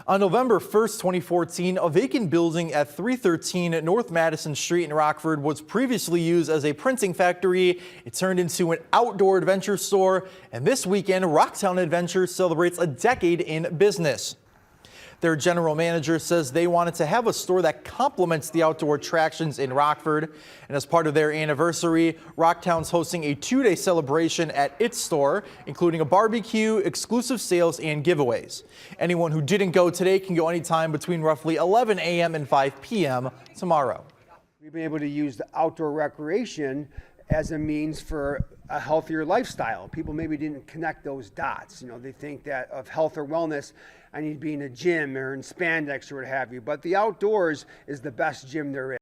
On November 1st, 2014, a vacant building at 313 North Madison Street in Rockford was previously used as a printing factory. It turned into an outdoor adventure store, and this weekend, Rocktown Adventures celebrates a decade in business. Their general manager says they wanted to have a store that complements the outdoor attractions in Rockford. And as part of their anniversary, Rocktown's hosting a two-day celebration at its store, including a barbecue, exclusive sales, and giveaways. Anyone who didn't go today can go anytime between roughly 11 a.m. and 5 p.m. tomorrow. We've been able to use the outdoor recreation as a means for a healthier lifestyle. People maybe didn't connect those dots. They think that of health or wellness, I need to be in a gym or in spandex or what have you. But the outdoors is the best gym there is.